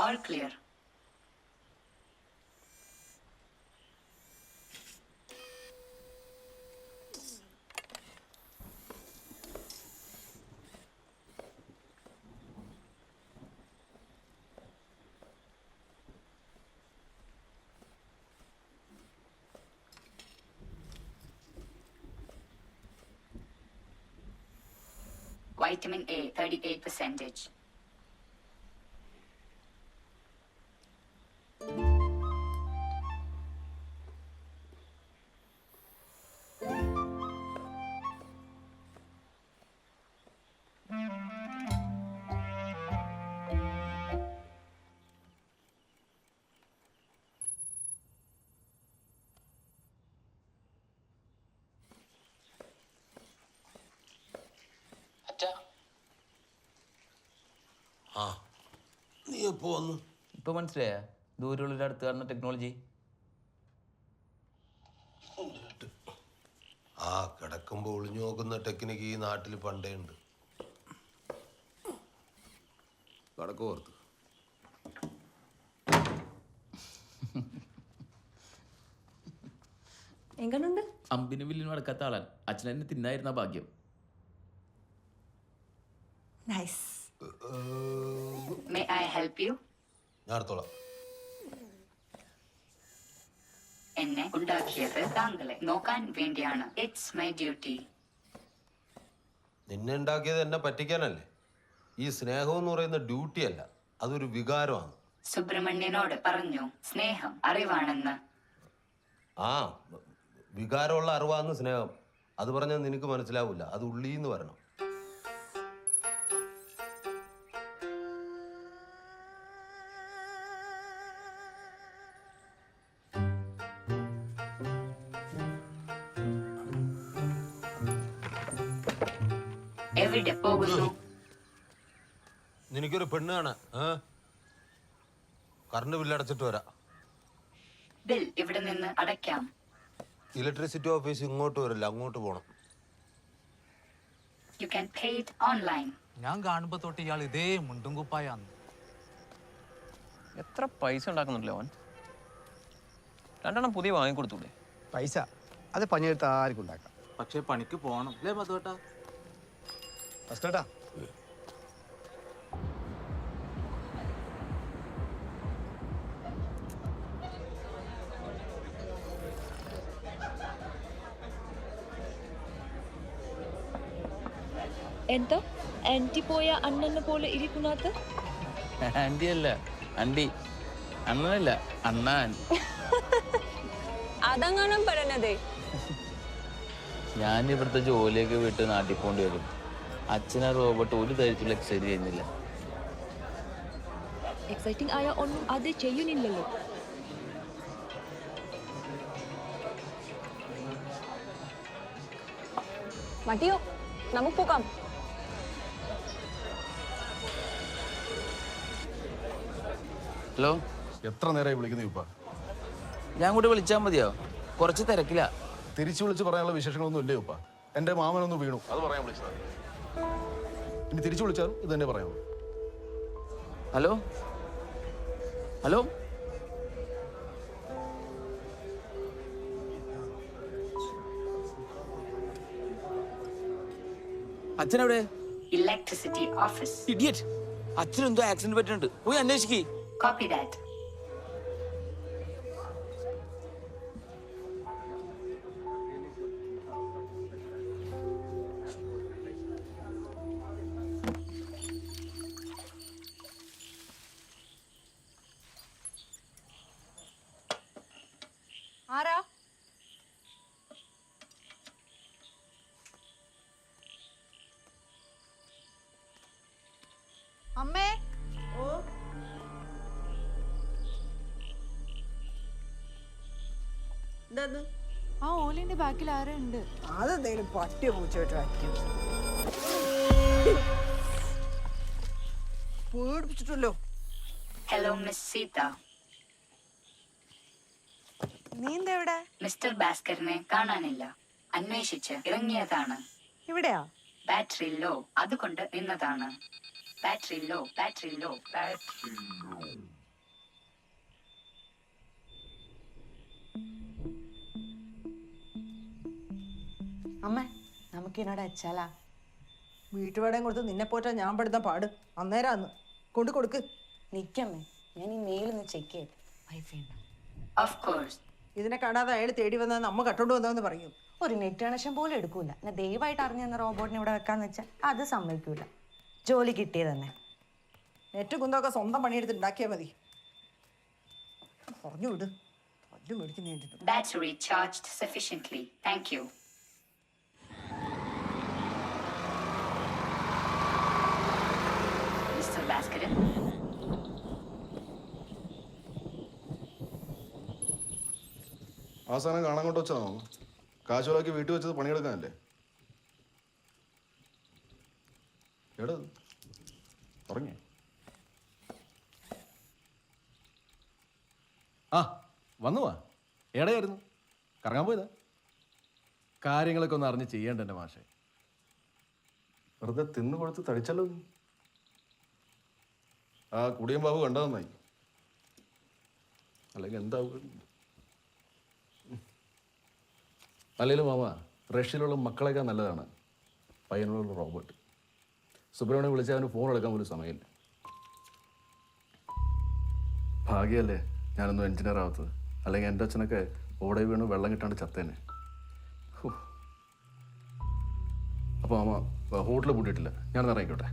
All clear. Vitamin A, 38%. ആ നീ എപ്പോ വന്നു? ഇപ്പൊ മനസ്സിലായ ദൂരമുള്ള അടുത്ത് കാണുന്ന ടെക്നോളജി. ആ കിടക്കുമ്പോ ഒളിഞ്ഞു നോക്കുന്ന ടെക്നിക്ക് ഈ നാട്ടിൽ പണ്ടേ ഉണ്ട്. കടക്ക് ഓർത്ത് എങ്ങനുണ്ട്? അമ്പിന് വില്ലിന് നടക്കാത്ത ആളാണ്. അച്ഛനെന്നെ തിന്നായിരുന്ന ഭാഗ്യം. Nice. May I help you? ഞാൻ അടുത്തോളാം. എന്നെ ഉണ്ടാക്കിയത് താങ്കളെ നോക്കാൻ വേണ്ടിയാണ്. It's my duty. നിന്നെ ഉണ്ടാക്കിയത് എന്നെ പറ്റിക്കാനല്ലേ? ഈ സ്നേഹം എന്ന് പറയുന്ന ഡ്യൂട്ടി അല്ല, അതൊരു വികാരമാണ്. സുബ്രഹ്മണ്യനോട് പറഞ്ഞു സ്നേഹം അറിവാണെന്ന്. ആ വികാരമുള്ള അറിവാന്ന് സ്നേഹം. അത് പറഞ്ഞാൽ നിനക്ക് മനസ്സിലാവില്ല. അത് ഉള്ളീന്ന് വരണം. എവിടെ പോകുന്നു? നിനക്കൊരു പെണ്ണ് കാണാൻ കറണ്ട് ബില്ല് അടച്ചിട്ട് വരാം. ബിൽ ഇവിടെ നിന്ന് അടയ്ക്കാം. ഇലക്ട്രിസിറ്റി ഓഫീസ് ഇങ്ങോട്ട് വരില്ല, അങ്ങോട്ട് പോണം. You can pay it online. ഞാൻ കാണുമ്പോ തൊട്ട് ഇയാൾ ഇതേ മുണ്ടും കുപ്പായാന്ന്. എത്ര പൈസ ഉണ്ടാക്കുന്നുണ്ടല്ലോ അവൻ. രണ്ടെണ്ണം പുതിയ വാങ്ങിക്കൊടുത്തൂടെ? പൈസ അത് പണിയെടുത്ത് ആർക്കും ഉണ്ടാക്കാം. പക്ഷെ പണിക്ക് പോണം അല്ലേ മധുവേട്ടാ? ഫസ്റ്റേട്ടാ എന്താ ആന്റി പോയ അണ്ണനെ പോലെ ഇരിക്കുന്നത്? ആന്റി അല്ല, ആന്റി. അണ്ണനല്ല, അണ്ണാൻ. അതങ്ങനെ പറയണതേ. ഞാൻ ഇവിടുത്തെ ജോലിയൊക്കെ വിട്ട് നാട്ടിൽ പോകേണ്ടി വരും. അച്ഛനെ റോബോട്ട് ഒരു തരത്തിലുള്ള എക്സൈറ്റ് ചെയ്യുന്നില്ല. എക്സൈറ്റിംഗ് ആയ ഒന്നും അത് ചെയ്യുന്നില്ലല്ലോ. മതിയോ, നമുക്ക് പോകാം. ഹലോ, എത്ര നേരമായി വിളിക്കുന്നു ഇപ്പ? ഞാൻ കൂടെ വിളിച്ചാൽ മതിയോ? കുറച്ച് തിരക്കില്ല. തിരിച്ചു വിളിച്ച് പറയാനുള്ള വിശേഷങ്ങളൊന്നും ഇല്ലേ ഉപ്പ? എന്റെ മാമനൊന്ന് വീണു, അത് പറയാൻ വിളിച്ചതാണ്. ഇനി തിരിച്ചു വിളിച്ചാലും ഇത് തന്നെ പറയാമോ? ഹലോ ഹലോ, അച്ഛനെവിടെ? Electricity office. ഇഡിയറ്റ്, അച്ഛനെന്തോ ആക്സിഡന്റ് പറ്റുന്നുണ്ട്. പോയി അന്വേഷിക്കേ. Copy that. ആരാ? അമ്മേ, ആ ഓലിന്റെ ബാക്കിൽ ആരും ഉണ്ട്. അതെന്തെങ്കിലും പട്ടിയോ പൂച്ചയായിട്ടായിരിക്കും. പേടിപ്പിച്ചിട്ടല്ലോ. Hello miss Sita. നീ എന്താ ഇവിടെ? മിസ്റ്റർ ഭാസ്കറിനെ കാണാനില്ല. അന്വേഷിച്ച് ഇറങ്ങിയതാണ്. ഇവിടെയാ? ബാറ്ററി ലോ, അതുകൊണ്ട് നിന്നതാണ്. Battery low, battery low, battery low. അമ്മ നമുക്ക് എന്നോട് അച്ചാലാ വീട്ടുവേടയും കൊടുത്ത് നിന്നെ പോറ്റാൻ ഞാൻ പെടുന്ന പാട് അന്നേരാന്ന് കൊണ്ട് കൊടുക്ക്. നിക്കമ്മേ, ഞാൻ ഈ മെയിലൊന്ന് ചെക്ക് ചെയ്യട്ടെ. വൈഫൈ ഉണ്ടോ? Of course. ഇതിനെ കാണാതെ അയാൾ തേടി വന്നതെന്ന് അമ്മ കട്ടോണ്ട് വന്നതെന്ന് പറയും. ഒരു നെറ്റ് കണക്ഷൻ പോലും എടുക്കൂല. ഞാൻ ദയവായിട്ട് അറിഞ്ഞു തന്ന റോബോട്ടിനെ ഇവിടെ വെക്കാന്ന് വെച്ചാൽ അത് സമ്മതിക്കൂല. ജോലി കിട്ടിയത് തന്നെ. നെറ്റ് കുന്തൊക്കെ സ്വന്തം പണിയെടുത്ത് ഉണ്ടാക്കിയാൽ മതി. പറഞ്ഞു വിട്, പല്ല് മേടിക്കുന്നതിൻ്റെ Battery charged sufficiently. Thank you. Mr. Bhaskaran. ആ സാധനം കാണാൻ കൊണ്ട് വെച്ചതാണോ? കാശുകളാക്കി വീട്ടിൽ വെച്ചത് പണിയെടുക്കാനല്ലേ? എവിടെ ഉറങ്ങി? ആ വന്നു വാ. എവിടെയായിരുന്നു? കറങ്ങാൻ പോയതാ? കാര്യങ്ങളൊക്കെ ഒന്ന് അറിഞ്ഞ് ചെയ്യേണ്ട എൻ്റെ മാഷെ. വെറുതെ തിന്നു കൊടുത്ത് തടിച്ചല്ലോ നീ. ആ കുടിയൻ ബാബു കണ്ടത് നന്നായി, അല്ലെങ്കിൽ എന്താവും? അല്ലെങ്കിലും മാമ, റഷ്യയിലുള്ള മക്കളേക്കാൾ നല്ലതാണ് പയ്യനുള്ള റോബോട്ട്. സുബ്രഹ്മണ്യം വിളിച്ചാൽ അവന് ഫോൺ എടുക്കാൻ പോലും സമയമില്ല. ഭാഗ്യമല്ലേ ഞാനൊന്നും എഞ്ചിനീയർ ആവാത്തത്. അല്ലെങ്കിൽ എൻ്റെ അച്ഛനൊക്കെ ഓടെ വീണ് വെള്ളം കിട്ടാണ്ട് ചത്തേനെ. അപ്പോൾ മാമ ഹോട്ടൽ പൂട്ടിയിട്ടില്ല, ഞാനൊന്ന് ഇറങ്ങിക്കോട്ടെ.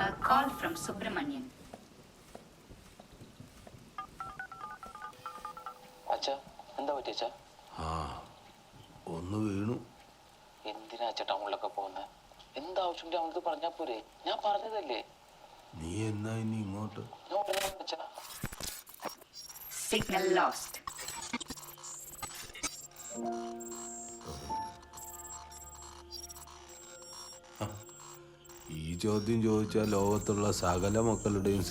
A call from Subramanian. അച്ഛാ എന്താ പറ്റി അച്ഛാ? ഒന്ന് വീണു. എന്തിനാ അച്ഛാ ടൗണിലൊക്കെ പോകുന്നത്? എന്താവശ്യം അവൾക്ക് പറഞ്ഞാൽ പോരെ? ഞാൻ പറഞ്ഞതല്ലേ. നീ എന്നാ ഇനി ഇങ്ങോട്ട്? ഞാൻ ഉടനെ അച്ഛാ. Signal lost. ഈ ചോദ്യം ചോദിച്ചാൽ ലോകത്തുള്ള സകല മക്കളുടെയും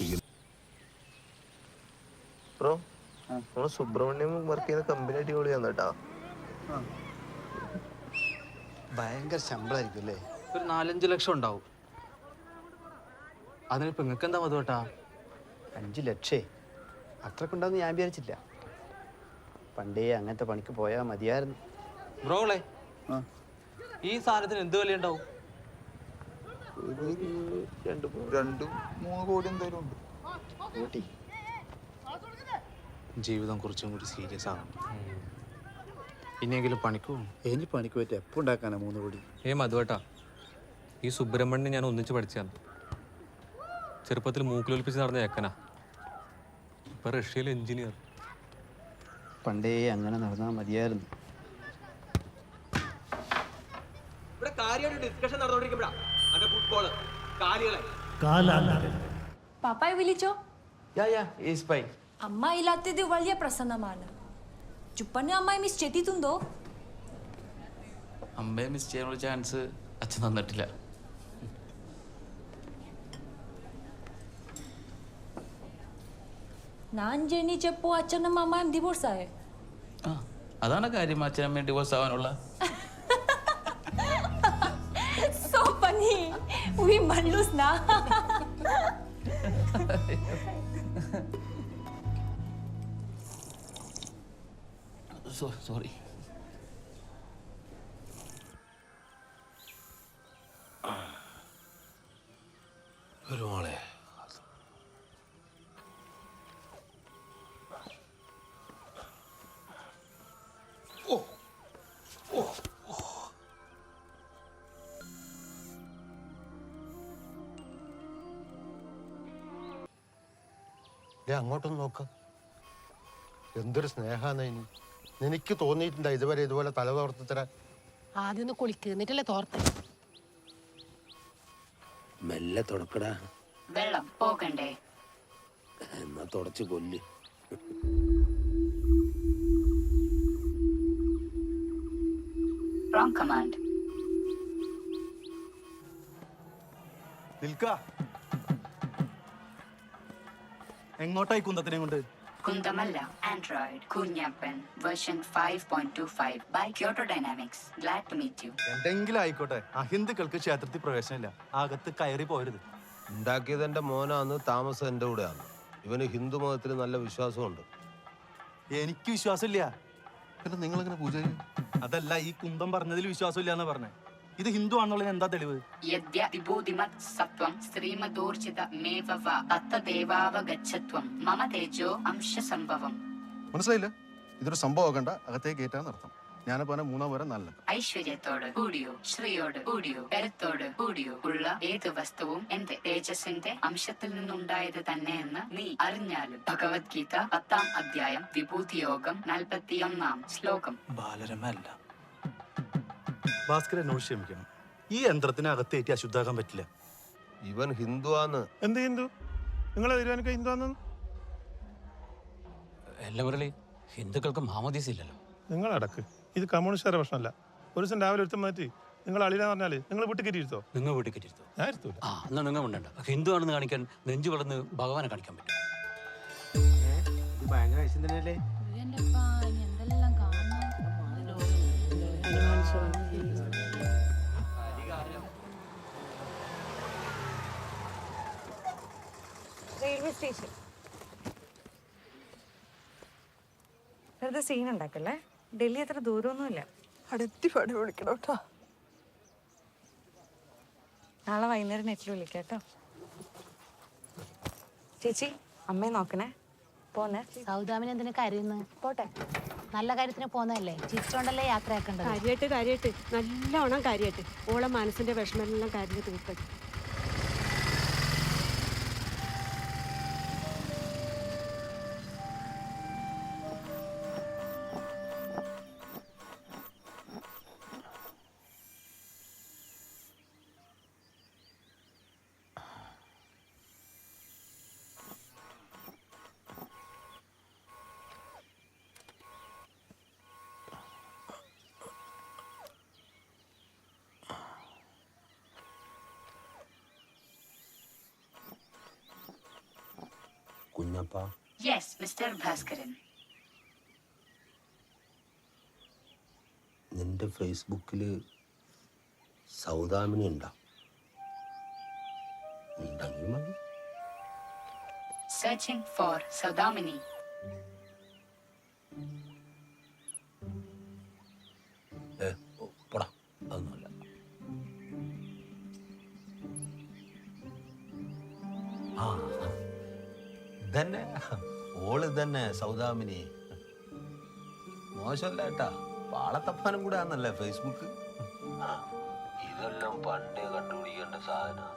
ബ്രോ, നമ്മള് സുബ്രഹ്മണ്യം വർക്ക് ചെയ്യുന്ന കമ്പനി അടിപൊളിയാന്ന് കേട്ടാ. ഭയങ്കര ശമ്പളമായിരിക്കും അല്ലേ? ഒരു 4-5 ലക്ഷം ഉണ്ടാവും. അതിനിപ്പോ നിങ്ങൾക്ക് എന്താ മധുവേട്ടാ? 5 ലക്ഷേ അത്രക്കുണ്ടാവുന്ന ഞാൻ വിചാരിച്ചില്ല. പണ്ടേ അങ്ങനത്തെ പണിക്ക് പോയാൽ മതിയായിരുന്നു. ബ്രോകളെ, ഈ സാധനത്തിന് എന്ത് വില ഉണ്ടാവും? 2-3 കോടി എന്തായാലും ഉണ്ട്. ഊട്ടി ജീവിതം കുറച്ചും കൂടി സീരിയസ് ആണ്. ഇനിയെങ്കിലും പണിക്ക് പോകും. ഇനി പണിക്ക് പറ്റി എപ്പോൾ ഉണ്ടാക്കാനാ 3 കോടി? മധുവേട്ടാ, ഈ സുബ്രഹ്മണ്യൻ ഞാൻ ഒന്നിച്ച് പഠിച്ചാണ്. ചെറുപ്പത്തിൽ മൂക്കിലൊലിപ്പിച്ച് നടന്ന ഏക്കനാ. ഇപ്പൊ റഷ്യയിലെ എഞ്ചിനീയർ. പണ്ടേ അങ്ങനെ നടന്നാൽ മതിയായിരുന്നു. ഇവിടെ കാര്യമായിട്ട് ഡിസ്കഷൻ നടന്നുകൊണ്ടിരിക്കുമ്പോഴാ ഫുട്ബോള് കാലികളെ. പാപ്പായെ വിളിച്ചോ? ഫൈൻ. അമ്മ ഇല്ലാത്തത് വലിയ പ്രശ്നമാണ്. ചുപ്പണ്ണ അമ്മായി മിസ് ചെയ്തിട്ടുണ്ടോ? അമ്മയെ മിസ് ചെയ്യാനുള്ള ചാൻസ് അച്ഛൻ തന്നിട്ടില്ല. ഞാൻ ജനിച്ചപ്പോ അച്ഛനും അമ്മയും ഡിവോഴ്സ് ആയേ. ആ അതാണ് കാര്യം, അച്ഛനമ്മയും ഡിവോഴ്സ് ആവാനുള്ള. So funny. We malus na. Sorry. ഒരു മോളെ, അങ്ങോട്ടൊന്ന് നോക്ക. എന്തൊരു സ്നേഹാന്ന് ഇനി. നിനക്ക് തോന്നിയിട്ടുണ്ടോ ഇതുവരെ ഇതുപോലെ തല തോർത്തി തരാൻ? ആദ്യം ഒന്ന് കുളിക്ക്, എന്നിട്ടല്ലേ തോർത്ത്. മെല്ലെ തുടക്കടാ. വെള്ളം പോകണ്ടേ? എന്നാ തുടച്ച് കൊല്ല്. Wrong command. നിൽക്ക. എങ്ങോട്ടായി കുന്തത്തിനെ കൊണ്ട്? Kundamalla, Android, Kunyapan, version 5.25 by Kyoto Dynamics. Glad to meet you. എന്തെങ്കിലും ആയിക്കോട്ടെ, അഹിന്ദുക്കൾക്ക് ക്ഷേത്രത്തിൽ പ്രവേശനമില്ല. അകത്ത് കയറി പോരുത്. ഉണ്ടാക്കിയത് എൻ്റെ മോനാന്ന്, താമസം എൻ്റെ കൂടെയാണ്. ഇവന് ഹിന്ദു മതത്തിൽ നല്ല വിശ്വാസമുണ്ട്. എനിക്ക് വിശ്വാസമില്ല. പിന്നെ നിങ്ങളെങ്ങനെ പൂജാരി? അതല്ല, ഈ കുന്തം പറഞ്ഞതിൽ വിശ്വാസമില്ല എന്നാ പറഞ്ഞേ. ഇത് ഹിന്ദു ആണെന്നുള്ളതിന് എന്താ തെളിവ്? യദ്യ വിഭൂതിമത് സത്വം ശ്രീമദോർജിത മേവവ തത്തദേവാവഗച്ഛത്വം മമ തേജോ അംശസംഭവം. മനസ്സിലായില്ല? ഇതൊരു സംഭവമാക്കണ്ട, അകത്തേക്ക് കയറ്റാന്നർത്ഥം. ഞാനിപ്പോ 3 വരെ 4. ഐശ്വര്യത്തോട് കൂടിയോ ശ്രീയോട് കൂടിയോ കരുത്തോട് കൂടിയോ ഉള്ള ഏത് വസ്തുവും എന്റെ തേജസ്സിന്റെ അംശത്തിൽ നിന്നുണ്ടായത് തന്നെയെന്ന് നീ അറിഞ്ഞാലും. ഭഗവത്ഗീത 10-ാം അധ്യായം വിഭൂതിയോഗം 41-ാം ശ്ലോകം. ബാലരമ അല്ല. ഭാസ്കരൻ എന്നോട് ക്ഷമിക്കണം. ഈ യന്ത്രത്തിന് അകത്തേറ്റി അശുദ്ധാക്കാൻ പറ്റില്ല. ഇവൻ ഹിന്ദു ആന്ന്. എന്ത് ഹിന്ദു? നിങ്ങളെ തീരുമാനിക്കുക ഹിന്ദു ആണെന്ന്? അല്ല മുരളി, ഹിന്ദുക്കൾക്ക് മാമോദീസ ഇല്ലല്ലോ. നിങ്ങളടക്ക്. ഇത് കമ്മ്യൂണിസ്റ്റുകാരുടെ പ്രശ്നമല്ല. ഒരു ദിവസം രാവിലെ ഒരുത്തം മാറ്റി നിങ്ങൾ അളിയിലാന്ന് പറഞ്ഞാൽ നിങ്ങൾ വീട്ടിൽ കയറ്റിയിരുത്തോ? നിങ്ങൾ വീട്ടിൽ കയറ്റിരുത്തോ? ഞാൻ ഇരുത്തൂല. എന്നാ നിങ്ങൾ ഉണ്ടണ്ട. ഹിന്ദു ആണെന്ന് കാണിക്കാൻ നെഞ്ചു വളർന്ന് ഭഗവാനെ കാണിക്കാൻ പറ്റും. ഇത് ഭയങ്കര ഐശ്വര്യം തന്നെയല്ലേ? Railway station. വെറുതെ സീൻ ഉണ്ടാക്കല്ലേ. ഡൽഹി അത്ര ദൂരമൊന്നുമില്ല. അടുത്തി പാടി വിളിക്കണം കേട്ടോ. നാളെ വൈകുന്നേരം നെറ്റിൽ വിളിക്കാം കേട്ടോ. ചേച്ചി, അമ്മയെ നോക്കണേ. പോന്നേ. സൗദാമിന് എന്തിനു കരയുന്നു? പോട്ടെ. നല്ല കാര്യത്തിന് പോന്നതല്ലേ, ചിരിച്ചോണ്ടല്ലേ യാത്രയാക്കേണ്ടത്. കാര്യമായിട്ട് നല്ലോണം കാര്യമായിട്ട് ഓളെ മനസ്സിന്റെ വിഷമെല്ലാം കാര്യം തീർക്കട്ടെ. കുഞ്ഞപ്പ. Yes mister Bhaskaran. നിന്റെ ഫേസ്ബുക്കിൽ സൗദാമിനി ഉണ്ടോ? ഉണ്ടെങ്കിൽ മതി. Searching for Saudamini. പോടാ, അതൊന്നുമല്ല. ആ, ഇതന്നെ ഓള് തന്നെ സൗദാമിനി. മോശമല്ല കേട്ടാ, പാളത്തപ്പാനും കൂടെ ആന്നല്ലേ ഫേസ്ബുക്ക്. ഇതെല്ലാം പണ്ടേ കണ്ടുപിടിക്കേണ്ട സാധനം.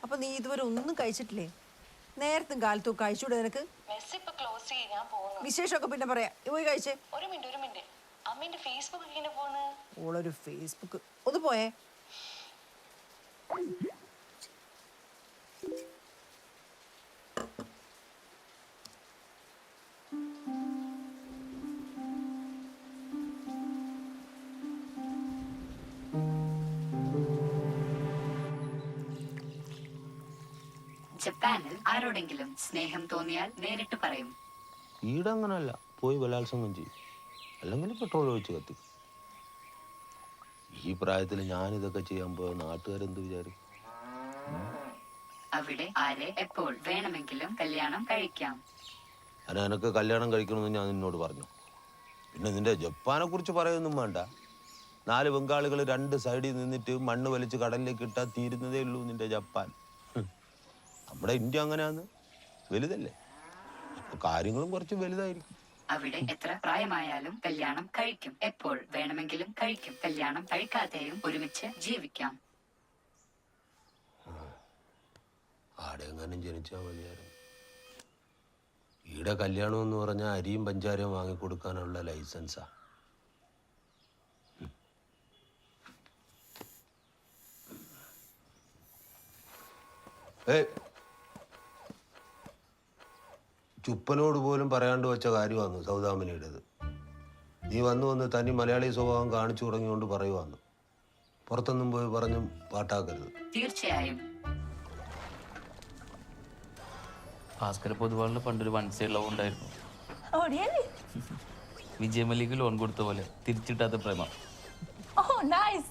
അപ്പൊ നീ ഇതുവരെ ഒന്നും കഴിച്ചിട്ടില്ലേ? നേരത്തും കാലത്തും കഴിച്ചൂടെ നിനക്ക്? വിശേഷമൊക്കെ പിന്നെ പറയാം. പോയി കഴിച്ചേ. ഒരു മിനിറ്റ്. അമ്മേന്റെ ഫേസ്ബുക്ക് ഇങ്ങനെ പോന്ന്. ഓളൊരു ഫേസ്ബുക്ക്. ഒന്ന് പോയേ. ജപ്പാനിൽ ആരോടെങ്കിലും സ്നേഹം തോന്നിയാൽ നേരിട്ട് പറയും. ഈടങ്ങനല്ല, പോയി ബലാത്സംഗം ചെയ്യും, അല്ലെങ്കിൽ പെട്രോൾ ഒഴിച്ച് കത്തിക്കും. ഈ പ്രായത്തിൽ ഞാനിതൊക്കെ ചെയ്യാൻ പോയ നാട്ടുകാരെന്ത് വിചാരിക്കും? അവിടെ ആരെ എപ്പോൾ വേണമെങ്കിലും കല്യാണം കഴിക്കാം. എനക്ക് കല്യാണം കഴിക്കണമെന്ന് ഞാൻ നിന്നോട് പറഞ്ഞു. പിന്നെ നിന്റെ ജപ്പാനെ കുറിച്ച് പറയൊന്നും വേണ്ട. 4 ബംഗാളികൾ 2 സൈഡിൽ നിന്നിട്ട് മണ്ണ് വലിച്ച് കടലിലേക്ക് ഇട്ടാൽ തീരുന്നതേ ഉള്ളൂ നിന്റെ ജപ്പാൻ. നമ്മുടെ ഇന്ത്യ അങ്ങനെയാന്ന്, വലുതല്ലേ, അപ്പൊ കാര്യങ്ങളും കുറച്ച് വലുതായിരിക്കും. അവിടെ എത്ര പ്രായമായാലും കല്യാണം കഴിക്കും, എപ്പോൾ വേണമെങ്കിലും കഴിക്കും. കല്യാണം കഴിക്കാതെയും ഒരുമിച്ച് ജീവിക്കാം. ആടെ എങ്ങാനും ജനിച്ചാൽ മതിയായിരുന്നു. ഈടെ കല്യാണം എന്ന് പറഞ്ഞാൽ അരിയും പഞ്ചാരയും വാങ്ങിക്കൊടുക്കാനുള്ള ലൈസൻസാ. ചുപ്പനോട് പോലും പറയാണ്ട് വെച്ച കാര്യമാണ് സൗദാമിനിയുടേത്. നീ വന്ന് തനി മലയാളി സ്വഭാവം കാണിച്ചു തുടങ്ങിയോണ്ട് പറയുവാന്ന്. പുറത്തൊന്നും പോയി പറഞ്ഞും പാട്ടാക്കരുത്. തീർച്ചയായും. ഭാസ്കര പൊതുവാളിന് പണ്ടൊരു 1 സൈഡ് ലവ് ഉണ്ടായിരുന്നു. വിജയമല്ലിക്ക് ലോൺ കൊടുത്ത പോലെ തിരിച്ചിട്ടാത്ത പ്രേമം. Oh, nice.